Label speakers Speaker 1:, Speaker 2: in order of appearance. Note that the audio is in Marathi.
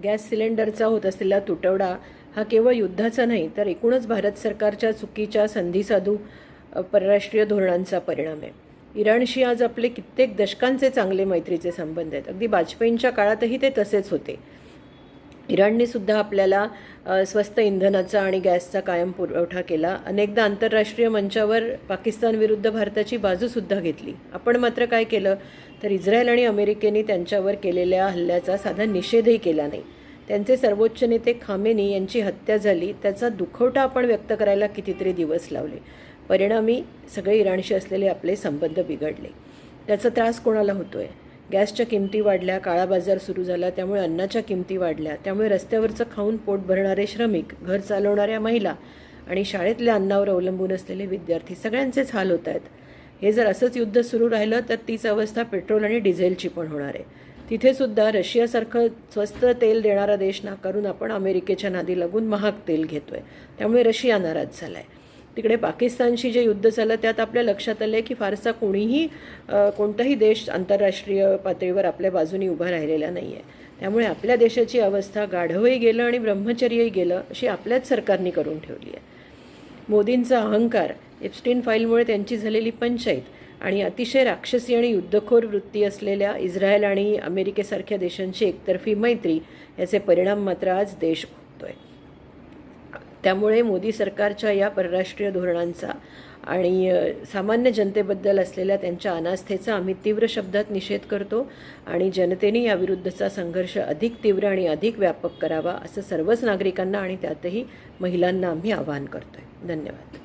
Speaker 1: गॅस सिलेंडरचा होत असलेला तुटवडा हा केवळ युद्धाचा नाही तर एकूणच भारत सरकारच्या चुकीच्या संधीसाधू परराष्ट्रीय धोरणांचा परिणाम आहे. इराणशी आज आपले कित्येक दशकांचे चांगले मैत्रीचे संबंध आहेत. अगदी वाजपेयींच्या काळातही ते तसेच होते. इराणने सुद्धा आपल्याला स्वस्त इंधनाचा आणि गॅसचा कायम पुरवठा केला. अनेकदा आंतरराष्ट्रीय मंचावर पाकिस्तानविरुद्ध भारताची बाजूसुद्धा घेतली. आपण मात्र काय केलं तर इस्रायल आणि अमेरिकेने त्यांच्यावर केलेल्या हल्ल्याचा साधा निषेधही केला नाही. त्यांचे सर्वोच्च नेते खामेनी यांची हत्या झाली, त्याचा दुखवटा आपण व्यक्त करायला कितीतरी दिवस लावले. परिणामी सगळे इराणशी असलेले आपले संबंध बिघडले. त्याचा त्रास कोणाला होतोय? गॅसच्या किमती वाढल्या, काळा बाजार सुरू झाला, त्यामुळे अन्नाच्या किमती वाढल्या, त्यामुळे रस्त्यावरचं खाऊन पोट भरणारे श्रमिक, घर चालवणाऱ्या महिला आणि शाळेतल्या अन्नावर अवलंबून असलेले विद्यार्थी सगळ्यांचेच हाल होत आहेत. हे जर असंच युद्ध सुरू राहिलं तर तीच अवस्था पेट्रोल आणि डिझेलची पण होणार आहे. तिथेसुद्धा रशियासारखं स्वस्त तेल देणारा देश नाकारून आपण अमेरिकेच्या नादी लागून महाग तेल घेतो आहे. त्यामुळे रशिया नाराज झाला आहे. तिकडे पाकिस्तानशी जे युद्ध झालं त्यात आपल्या लक्षात आलं आहे की फारसा कोणताही देश आंतरराष्ट्रीय पातळीवर आपल्या बाजूनी उभा राहिलेला नाही आहे. त्यामुळे आपल्या देशाची अवस्था गाढवही गेलं आणि ब्रह्मचर्यही गेलं अशी आपल्याच सरकारने करून ठेवली आहे. मोदींचा अहंकार, एप्स्टीन फाईलमुळे त्यांची झालेली पंचायत आणि अतिशय राक्षसी आणि युद्धखोर वृत्ती असलेल्या इस्रायल आणि अमेरिकेसारख्या देशांची एकतर्फी मैत्री याचे परिणाम मात्र आज देश भोगतोय. त्यामुळे मोदी सरकारच्या या परराष्ट्रीय धोरणांचा आणि सामान्य जनतेबद्दल असलेल्या त्यांच्या अनास्थेचा आम्ही तीव्र शब्दात निषेध करतो आणि जनतेने याविरुद्धचा संघर्ष अधिक तीव्र आणि अधिक व्यापक करावा असं सर्वच नागरिकांना आणि त्यातही महिलांना आम्ही आवाहन करतोय. धन्यवाद.